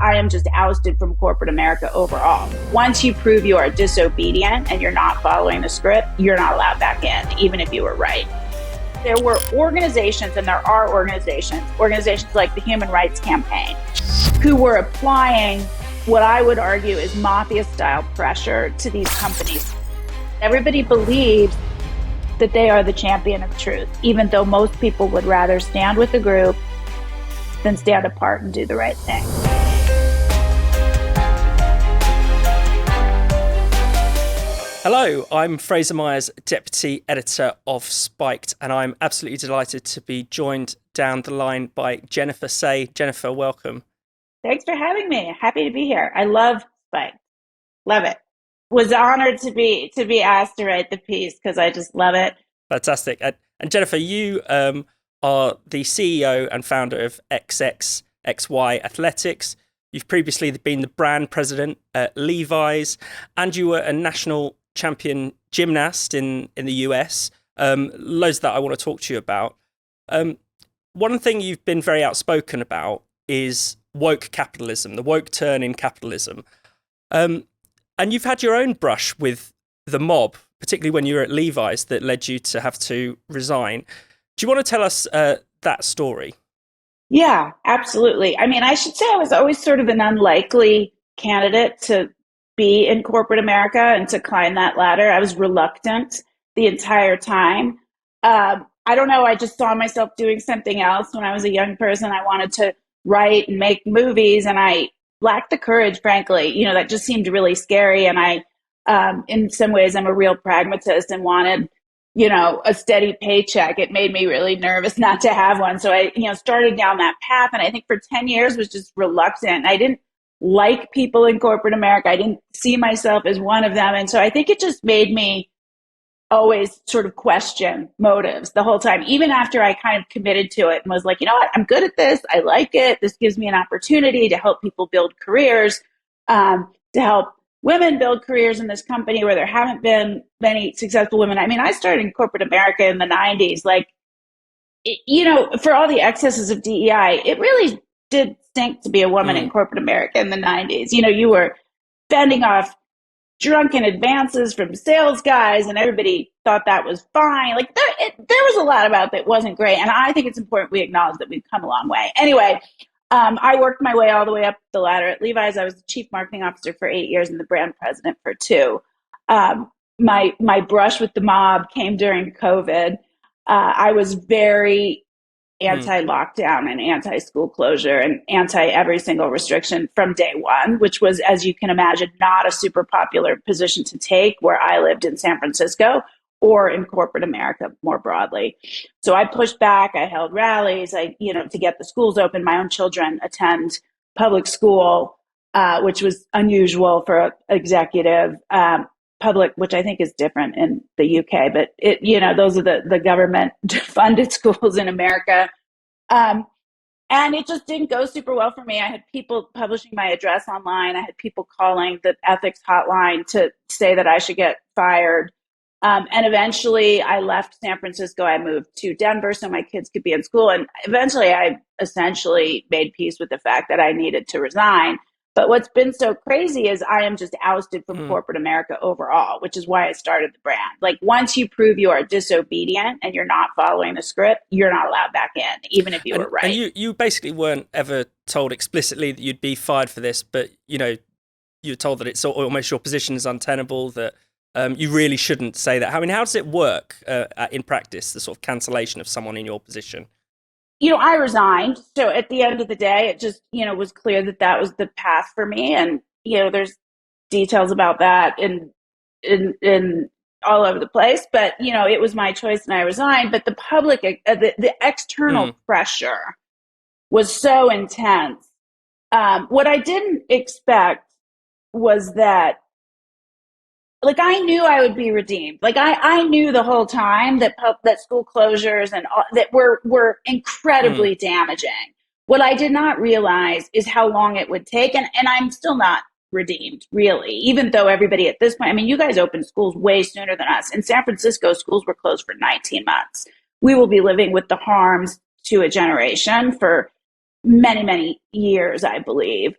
I am just ousted from corporate America overall. Once you prove you are disobedient and you're not following the script, you're not allowed back in, even if you were right. There were organizations, and there are organizations like the Human Rights Campaign, who were applying what I would argue is mafia-style pressure to these companies. Everybody believes that they are the champion of truth, even though most people would rather stand with the group than stand apart and do the right thing. Hello, I'm Fraser Myers, Deputy Editor of Spiked, and I'm absolutely delighted to be joined down the line by Jennifer Say. Jennifer, welcome. Thanks for having me. Happy to be here. I love Spiked. Love it. Was honored to be asked to write the piece because I just love it. Fantastic. And Jennifer, you are the CEO and founder of XY Athletics. You've previously been the brand president at Levi's, and you were a national champion gymnast in the US. Loads that I want to talk to you about. One thing you've been very outspoken about is woke capitalism, the woke turn in capitalism. And you've had your own brush with the mob, particularly when you were at Levi's, that led you to have to resign. Do you want to tell us that story? Yeah, absolutely. I mean, I should say I was always sort of an unlikely candidate to be in corporate America and to climb that ladder. I was reluctant the entire time. I don't know. I just saw myself doing something else when I was a young person. I wanted to write and make movies, and I lacked the courage, frankly. You know, that just seemed really scary. And I, in some ways, I'm a real pragmatist and wanted, you know, a steady paycheck. It made me really nervous not to have one. So I, started down that path. And I think for 10 years was just reluctant. I didn't like people in corporate America. I didn't see myself as one of them. And so I think it just made me always sort of question motives the whole time, even after I kind of committed to it and was like, you know what, I'm good at this. I like it. This gives me an opportunity to help people build careers, to help women build careers in this company where there haven't been many successful women. I mean, I started in corporate America in the 90s. Like, for all the excesses of DEI, it really did stink to be a woman in corporate America in the 90s. You were fending off drunken advances from sales guys, and everybody thought that was fine. Like there was a lot about that wasn't great, and I think it's important we acknowledge that we've come a long way. Anyway, I worked my way all the way up the ladder at Levi's. I was the chief marketing officer for 8 years and the brand president for 2. My brush with the mob came during COVID. I was very anti-lockdown and anti-school closure and anti-every single restriction from day one, which was, as you can imagine, not a super popular position to take where I lived in San Francisco or in corporate America more broadly. So I pushed back. I held rallies, to get the schools open. My own children attend public school, which was unusual for an executive. Public, which I think is different in the UK, but those are the government funded schools in America. And it just didn't go super well for me. I had people publishing my address online. I had people calling the ethics hotline to say that I should get fired. And eventually I left San Francisco. I moved to Denver so my kids could be in school. And eventually I essentially made peace with the fact that I needed to resign. But what's been so crazy is I am just ousted from corporate America overall, which is why I started the brand. Like, once you prove you are disobedient and you're not following the script, you're not allowed back in, even if you were right. And you basically weren't ever told explicitly that you'd be fired for this, but, you're told that it's almost your position is untenable, that you really shouldn't say that. I mean, how does it work in practice, the sort of cancellation of someone in your position? I resigned. So at the end of the day, it just, was clear that was the path for me. And, there's details about that in all over the place. But, it was my choice and I resigned. But the public, the external pressure was so intense. What I didn't expect was that, like, I knew I would be redeemed. Like, I knew the whole time that school closures and all, that were incredibly damaging. What I did not realize is how long it would take. And I'm still not redeemed, really, even though everybody at this point, I mean, you guys opened schools way sooner than us. In San Francisco, schools were closed for 19 months. We will be living with the harms to a generation for many, many years, I believe.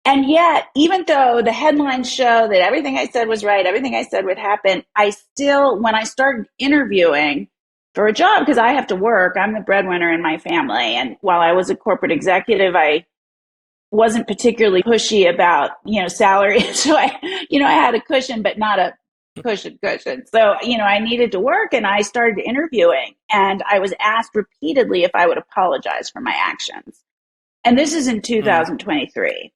And yet, even though the headlines show that everything I said was right, everything I said would happen, I still, when I started interviewing for a job, because I have to work, I'm the breadwinner in my family. And while I was a corporate executive, I wasn't particularly pushy about, salary. So I had a cushion, but not a cushion. So, I needed to work and I started interviewing and I was asked repeatedly if I would apologize for my actions. And this is in Mm. 2023.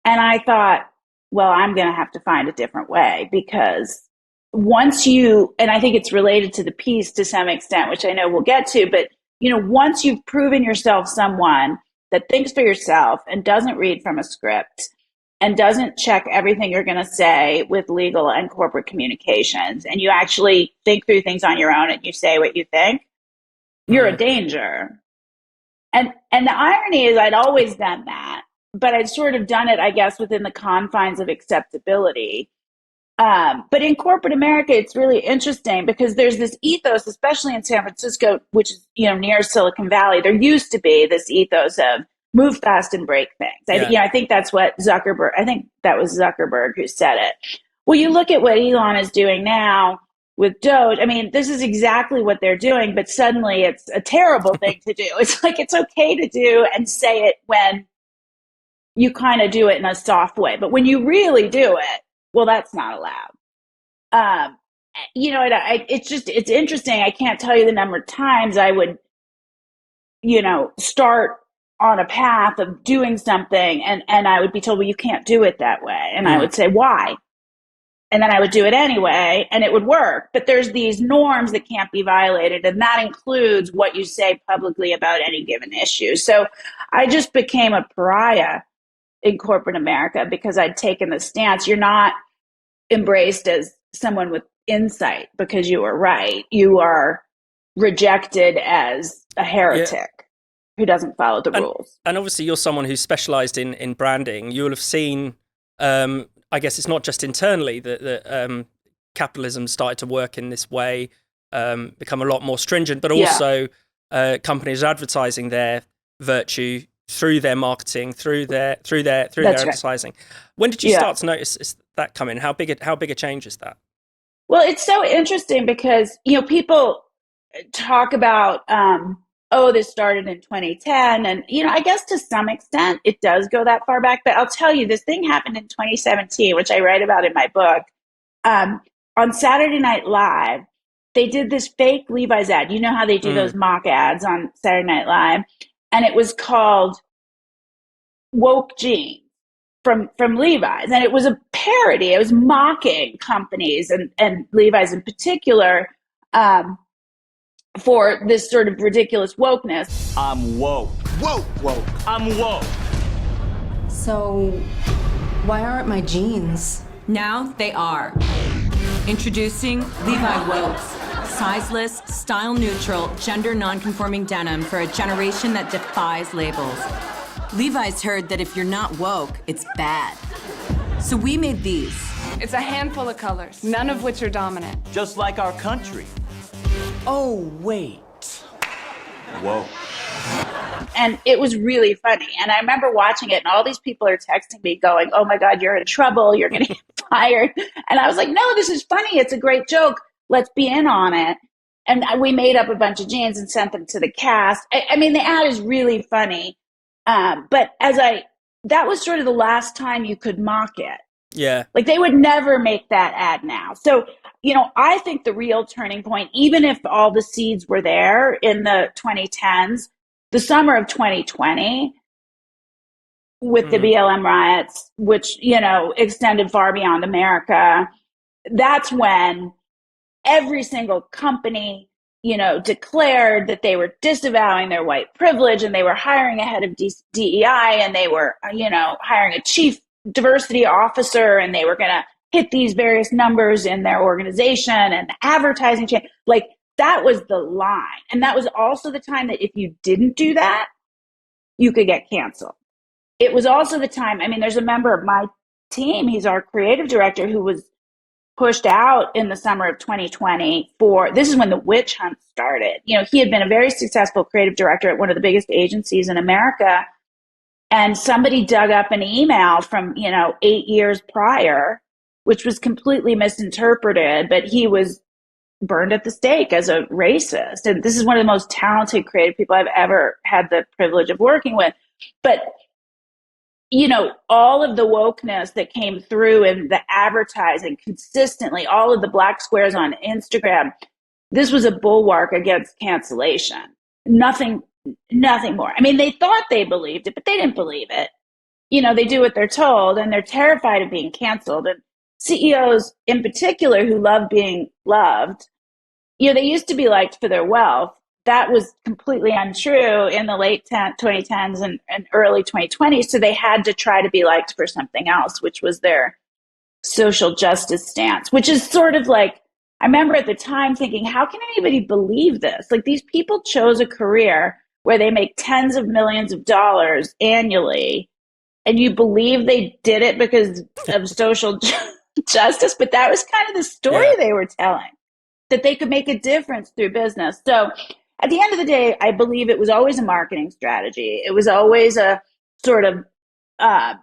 And I thought, well, I'm going to have to find a different way because and I think it's related to the piece to some extent, which I know we'll get to, but, once you've proven yourself someone that thinks for yourself and doesn't read from a script and doesn't check everything you're going to say with legal and corporate communications, and you actually think through things on your own and you say what you think, you're a Mm. danger. And the irony is I'd always done that, but I'd sort of done it, I guess, within the confines of acceptability. But in corporate America, it's really interesting because there's this ethos, especially in San Francisco, which is, near Silicon Valley. There used to be this ethos of move fast and break things. Yeah. I think that's what I think that was Zuckerberg who said it. Well, you look at what Elon is doing now with Doge. I mean, this is exactly what they're doing, but suddenly it's a terrible thing to do. It's like it's okay to do and say it when you kind of do it in a soft way. But when you really do it, well, that's not allowed. Um, it's interesting. I can't tell you the number of times I would, start on a path of doing something and I would be told, well, you can't do it that way. And I Mm. would say, why? And then I would do it anyway and it would work. But there's these norms that can't be violated. And that includes what you say publicly about any given issue. So I just became a pariah in corporate America because I'd taken the stance. You're not embraced as someone with insight because you were right. You are rejected as a Yeah. heretic who doesn't follow the And rules. and obviously you're someone who's specialised in branding. You'll have seen, I guess it's not just internally that capitalism started to work in this way, become a lot more stringent, but Yeah, also companies are advertising their virtue through their marketing, through their that's right. advertising. When did you Yeah. start to notice that coming? How big a change is that? Well, it's so interesting because, people talk about, oh, this started in 2010. And, I guess to some extent it does go that far back. But I'll tell you, this thing happened in 2017, which I write about in my book. Um, on Saturday Night Live, they did this fake Levi's ad. You know how they do those Mm. mock ads on Saturday Night Live? And it was called Woke Jeans from Levi's, and it was a parody. It was mocking companies and Levi's in particular um, for this sort of ridiculous wokeness. I'm woke. Woke, woke. I'm woke. So, why aren't my jeans? Now they are. Introducing Levi Wokes, sizeless, style-neutral, gender-non-conforming denim for a generation that defies labels. Levi's heard that if you're not woke, it's bad. So we made these. It's a handful of colors, none of which are dominant. Just like our country. Oh, wait. Whoa. And it was really funny. And I remember watching it, and all these people are texting me going, oh my God, you're in trouble. You're going to get fired. And I was like, no, this is funny. It's a great joke. Let's be in on it. And we made up a bunch of jeans and sent them to the cast. I mean, the ad is really funny. But that was sort of the last time you could mock it. Yeah. Like they would never make that ad now. So, I think the real turning point, even if all the seeds were there in the 2010s, the summer of 2020 with the BLM riots, which, extended far beyond America, that's when every single company, declared that they were disavowing their white privilege and they were hiring a head of DEI and they were, hiring a chief diversity officer and they were going to hit these various numbers in their organization and the advertising change. Like that was the line. And that was also the time that if you didn't do that, you could get canceled. It was also the time, I mean, there's a member of my team, he's our creative director, who was pushed out in the summer of 2020 this is when the witch hunt started. He had been a very successful creative director at one of the biggest agencies in America. And somebody dug up an email from, 8 years prior, which was completely misinterpreted, but he was burned at the stake as a racist. And this is one of the most talented, creative people I've ever had the privilege of working with. But, all of the wokeness that came through in the advertising consistently, all of the black squares on Instagram, this was a bulwark against cancellation. Nothing more. I mean, they thought they believed it, but they didn't believe it. They do what they're told, and they're terrified of being canceled. And CEOs in particular who love being loved, they used to be liked for their wealth. That was completely untrue in the late 2010s and early 2020s. So they had to try to be liked for something else, which was their social justice stance, which is sort of like, I remember at the time thinking, how can anybody believe this? Like, these people chose a career where they make tens of millions of dollars annually, and you believe they did it because of social justice? But that was kind of the story they were telling, that they could make a difference through business. So at the end of the day, I believe it was always a marketing strategy. It was always a sort of a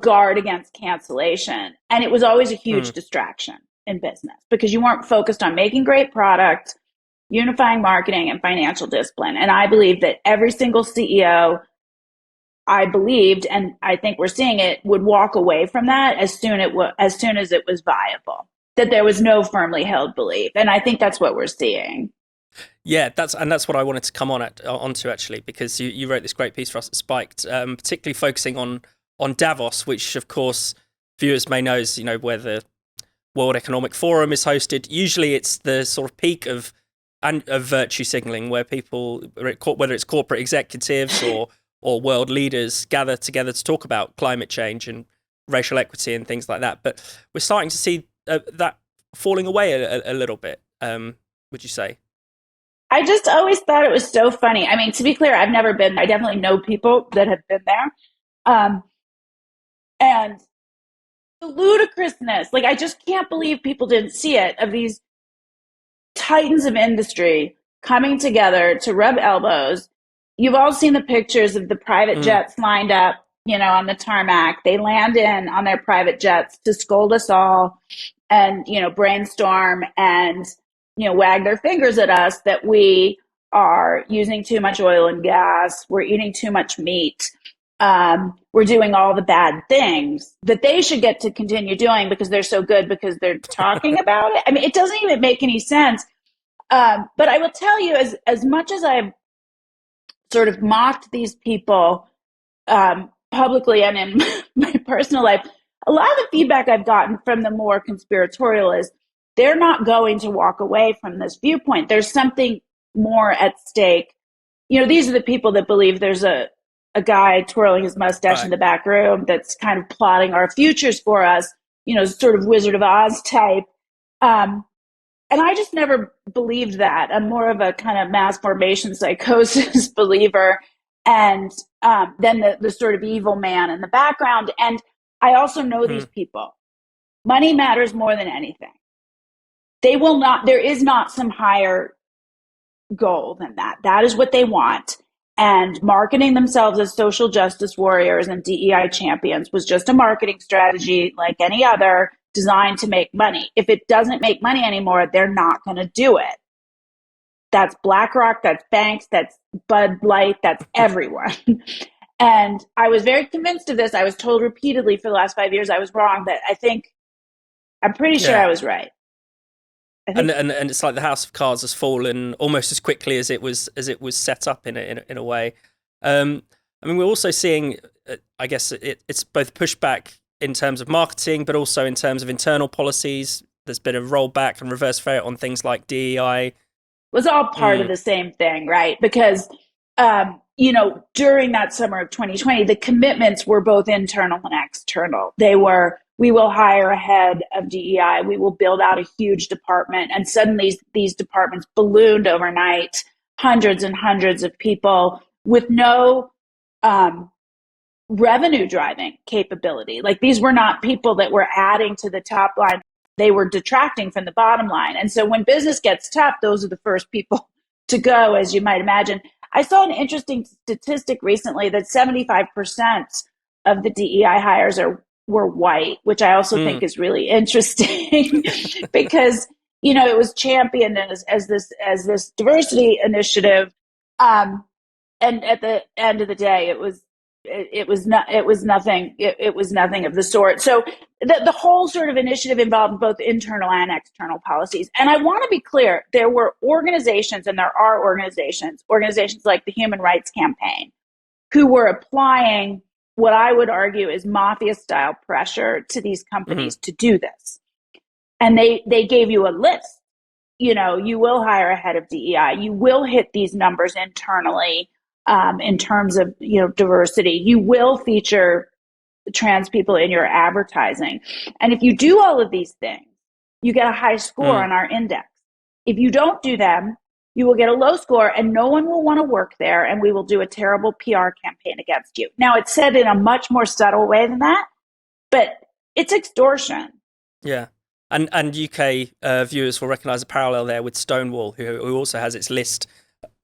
guard against cancellation. And it was always a huge distraction in business because you weren't focused on making great product, unifying marketing, and financial discipline. And I believe that every single CEO, I believed, and I think we're seeing it, would walk away from that as soon as it was viable, that there was no firmly held belief. And I think that's what we're seeing. Yeah, that's what I wanted to come onto actually, because you wrote this great piece for us at Spiked, particularly focusing on Davos, which of course viewers may know is where the World Economic Forum is hosted. Usually, it's the sort of peak of virtue signaling, where people, whether it's corporate executives or world leaders, gather together to talk about climate change and racial equity and things like that. But we're starting to see that falling away a little bit. Would you say? I just always thought it was so funny. I mean, to be clear, I've never been there. I definitely know people that have been there. And the ludicrousness, like, I just can't believe people didn't see it, of these titans of industry coming together to rub elbows. You've all seen the pictures of the private jets lined up, on the tarmac. They land in on their private jets to scold us all and, brainstorm and, wag their fingers at us that we are using too much oil and gas. We're eating too much meat. We're doing all the bad things that they should get to continue doing because they're so good, because they're talking about it. I mean, it doesn't even make any sense. But I will tell you, as much as I've sort of mocked these people publicly and in my personal life, a lot of the feedback I've gotten from the more conspiratorial is they're not going to walk away from this viewpoint. There's something more at stake. These are the people that believe there's a guy twirling his mustache in the back room that's kind of plotting our futures for us, sort of Wizard of Oz type. And I just never believed that. I'm more of a kind of mass formation psychosis believer, and then the sort of evil man in the background. And I also know these people. Money matters more than anything. There is not some higher goal than that. That is what they want. And marketing themselves as social justice warriors and DEI champions was just a marketing strategy like any other, designed to make money. If it doesn't make money anymore, they're not going to do it. That's BlackRock, that's banks, that's Bud Light, that's everyone. And I was very convinced of this. I was told repeatedly for the last 5 years I was wrong, but I'm pretty sure I was right. And it's like the house of cards has fallen almost as quickly as it was set up in a way. I mean, we're also seeing, I guess it's both pushback in terms of marketing, but also in terms of internal policies. There's been a rollback and reverse ferret on things like DEI. It was all part of the same thing, right? Because during that summer of 2020, the commitments were both internal and external. They were, we will hire a head of DEI, we will build out a huge department. And suddenly these departments ballooned overnight, hundreds and hundreds of people with no revenue driving capability. Like, these were not people that were adding to the top line. They were detracting from the bottom line. And so when business gets tough, those are the first people to go, as you might imagine. I saw an interesting statistic recently that 75% of the DEI hires were white, which I also think is really interesting because, it was championed as this diversity initiative. And at the end of the day, it was nothing of the sort. So the whole sort of initiative involved both internal and external policies. And I want to be clear, there were organizations, and there are organizations like the Human Rights Campaign, who were applying what I would argue is mafia style pressure to these companies to do this. And they gave you a list. You will hire a head of DEI. You will hit these numbers internally in terms of diversity. You will feature trans people in your advertising. And if you do all of these things, you get a high score on our index. If you don't do them, you will get a low score and no one will want to work there, and we will do a terrible PR campaign against you. Now, it's said in a much more subtle way than that, but it's extortion. Yeah. And UK viewers will recognise a parallel there with Stonewall, who also has its list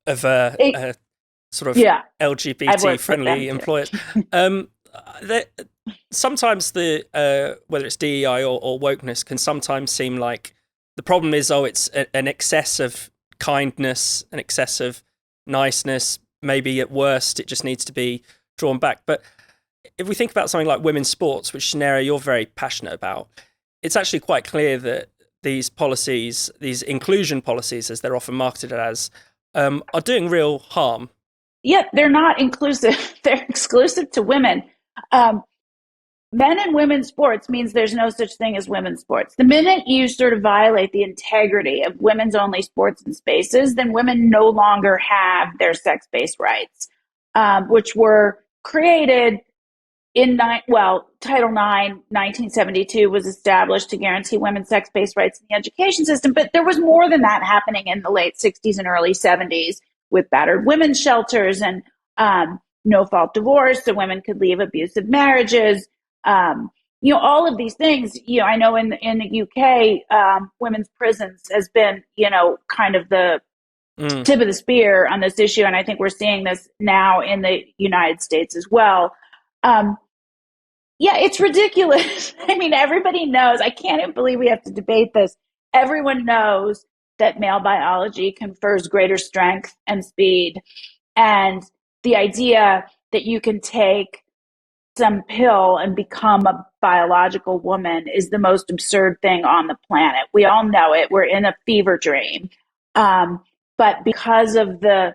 of sort of LGBT-friendly employers. Sometimes whether it's DEI or wokeness can sometimes seem like the problem is, it's an excess of kindness, an excess of niceness. Maybe at worst, it just needs to be drawn back. But if we think about something like women's sports, which is an area you're very passionate about, it's actually quite clear that these policies, these inclusion policies, as they're often marketed as, are doing real harm. Yeah, they're not inclusive. They're exclusive to women. Men and women's sports means there's no such thing as women's sports. The minute you sort of violate the integrity of women's only sports and spaces, then women no longer have their sex-based rights, which were created in Title IX, 1972 was established to guarantee women's sex-based rights in the education system. But there was more than that happening in the late 60s and early 70s with battered women's shelters and no-fault divorce, so women could leave abusive marriages. All of these things. I know in the UK, women's prisons has been, kind of the tip of the spear on this issue, and I think we're seeing this now in the United States as well. It's ridiculous. I mean, everybody knows. I can't even believe we have to debate this. Everyone knows that male biology confers greater strength and speed. And the idea that you can take some pill and become a biological woman is the most absurd thing on the planet. We all know it. We're in a fever dream. But because of the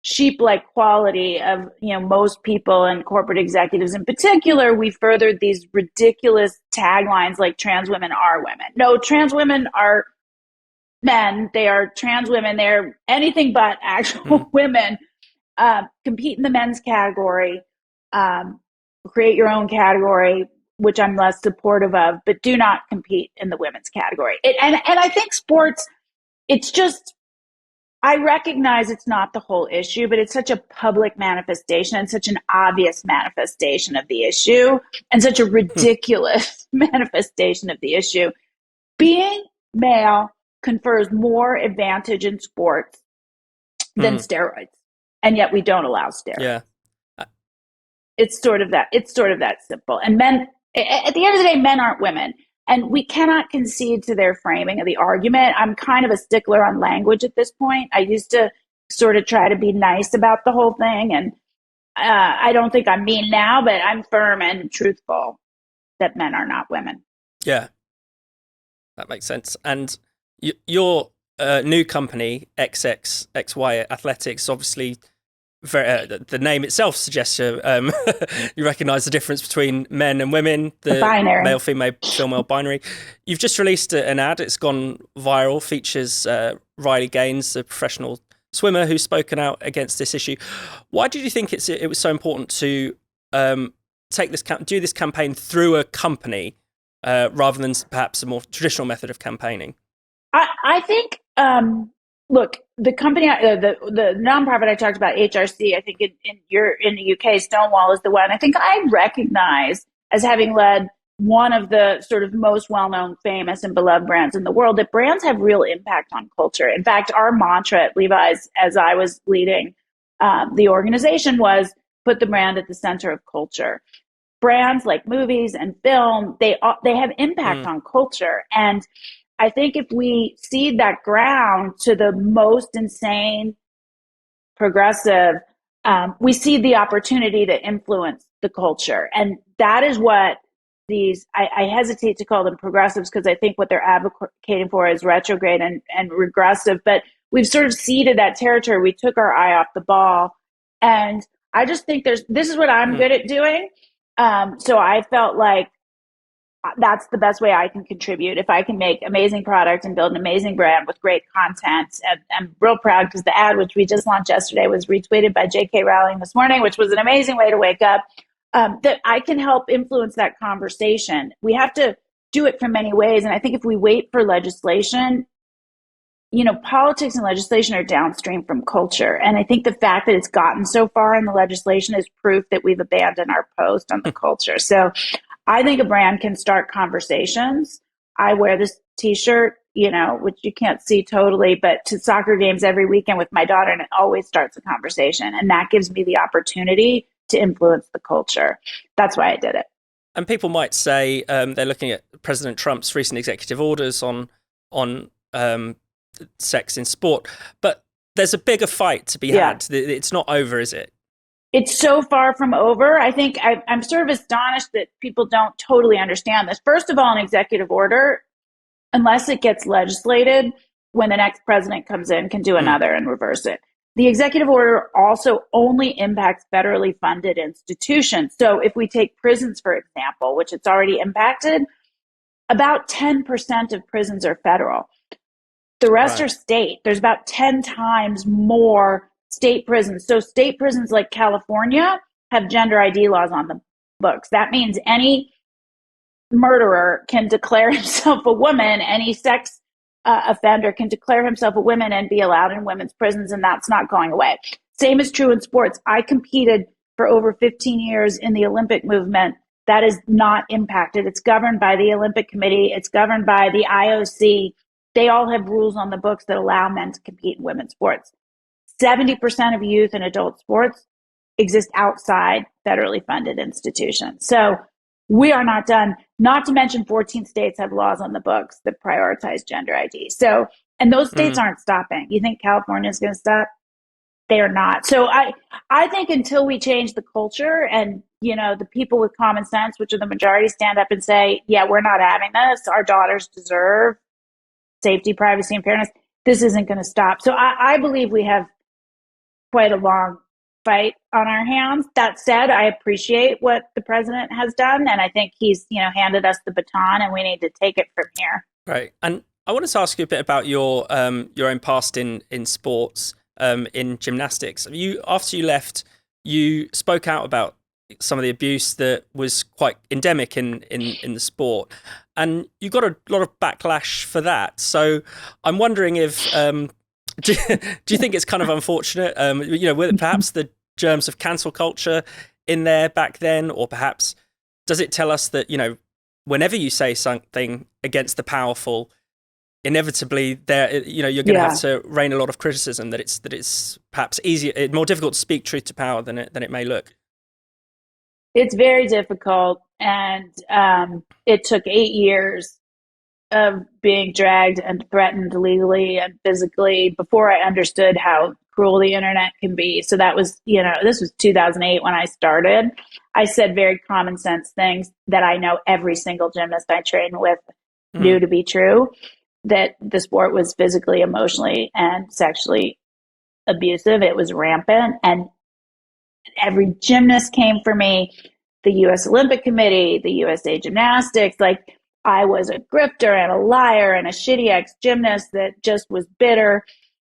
sheep-like quality of most people and corporate executives in particular, we furthered these ridiculous taglines like trans women are women. No, trans women are men. They are trans women. They're anything but actual women. Compete in the men's category. Create your own category, which I'm less supportive of, but do not compete in the women's category. And I think sports, it's just, I recognize it's not the whole issue, but it's such a public manifestation and such an obvious manifestation of the issue and such a ridiculous manifestation of the issue. Being male confers more advantage in sports than steroids, and yet we don't allow steroids. Yeah. It's sort of that simple. And men, at the end of the day, men aren't women. And we cannot concede to their framing of the argument. I'm kind of a stickler on language at this point. I used to sort of try to be nice about the whole thing. And I don't think I'm mean now, but I'm firm and truthful that men are not women. Yeah, that makes sense. And your new company, XY Athletics, obviously, the name itself suggests you recognise the difference between men and women, the binary. Male, female binary. You've just released an ad. It's gone viral. Features Riley Gaines, the professional swimmer who's spoken out against this issue. Why did you think it was so important to do this campaign through a company rather than perhaps a more traditional method of campaigning? I think. Look, the company, the nonprofit I talked about, HRC, I think in the UK, Stonewall is the one I think I recognize as having led one of the sort of most well-known, famous, and beloved brands in the world, that brands have real impact on culture. In fact, our mantra at Levi's, as I was leading the organization was put the brand at the center of culture. Brands like movies and film, they have impact on culture. And I think if we cede that ground to the most insane progressive, we see the opportunity to influence the culture. And that is what these, I hesitate to call them progressives because I think what they're advocating for is retrograde and regressive, but we've sort of ceded that territory. We took our eye off the ball. And I just think this is what I'm good at doing. So I felt like that's the best way I can contribute. If I can make amazing product and build an amazing brand with great content, and I'm real proud because the ad, which we just launched yesterday, was retweeted by J.K. Rowling this morning, which was an amazing way to wake up, that I can help influence that conversation. We have to do it from many ways. And I think if we wait for legislation, politics and legislation are downstream from culture. And I think the fact that it's gotten so far in the legislation is proof that we've abandoned our post on the culture. So I think a brand can start conversations. I wear this t-shirt, which you can't see totally, but to soccer games every weekend with my daughter, and it always starts a conversation. And that gives me the opportunity to influence the culture. That's why I did it. And people might say they're looking at President Trump's recent executive orders on sex in sport, but there's a bigger fight to be had. It's not over, is it? It's so far from over. I think I'm sort of astonished that people don't totally understand this. First of all, an executive order, unless it gets legislated, when the next president comes in, can do another and reverse it. The executive order also only impacts federally funded institutions. So if we take prisons, for example, which it's already impacted, about 10% of prisons are federal. The rest are state. There's about 10 times more state prisons. So state prisons like California have gender ID laws on the books. That means any murderer can declare himself a woman, any sex offender can declare himself a woman and be allowed in women's prisons, and that's not going away. Same is true in sports. I competed for over 15 years in the Olympic movement. That is not impacted. It's governed by the Olympic Committee. It's governed by the IOC. They all have rules on the books that allow men to compete in women's sports. 70% of youth and adult sports exist outside federally funded institutions. So we are not done. Not to mention 14 states have laws on the books that prioritize gender ID. So, and those states aren't stopping. You think California is going to stop? They are not. So I think until we change the culture and, the people with common sense, which are the majority, stand up and say, yeah, we're not having this. Our daughters deserve safety, privacy, and fairness. This isn't going to stop. So I believe we have quite a long fight on our hands. That said, I appreciate what the president has done, and I think he's, handed us the baton, and we need to take it from here. Right. And I wanted to ask you a bit about your own past in sports, in gymnastics. After you left, you spoke out about some of the abuse that was quite endemic in the sport, and you got a lot of backlash for that. So I'm wondering if do you think it's kind of unfortunate? Were perhaps the germs of cancel culture in there back then, or perhaps does it tell us that whenever you say something against the powerful, inevitably you're going to have to rain a lot of criticism, that it's perhaps easier, more difficult to speak truth to power than it may look? It's very difficult, and it took 8 years of being dragged and threatened legally and physically before I understood how cruel the internet can be. So that was, this was 2008 when I started. I said very common sense things that I know every single gymnast I trained with knew to be true, that the sport was physically, emotionally, and sexually abusive. It was rampant, and every gymnast came for me, the U.S. Olympic Committee, the USA Gymnastics. Like, I was a grifter and a liar and a shitty ex-gymnast that just was bitter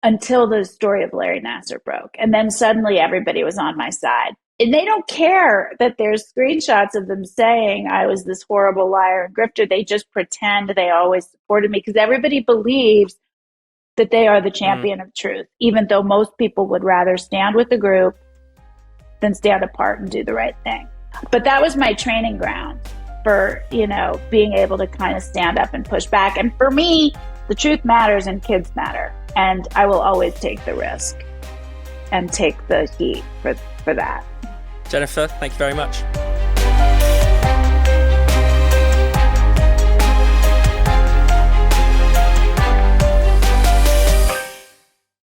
until the story of Larry Nassar broke. And then suddenly everybody was on my side. And they don't care that there's screenshots of them saying I was this horrible liar and grifter. They just pretend they always supported me because everybody believes that they are the champion of truth, even though most people would rather stand with the group than stand apart and do the right thing. But that was my training ground for, being able to kind of stand up and push back. And for me, the truth matters and kids matter. And I will always take the risk. and take the heat for that. Jennifer, thank you very much.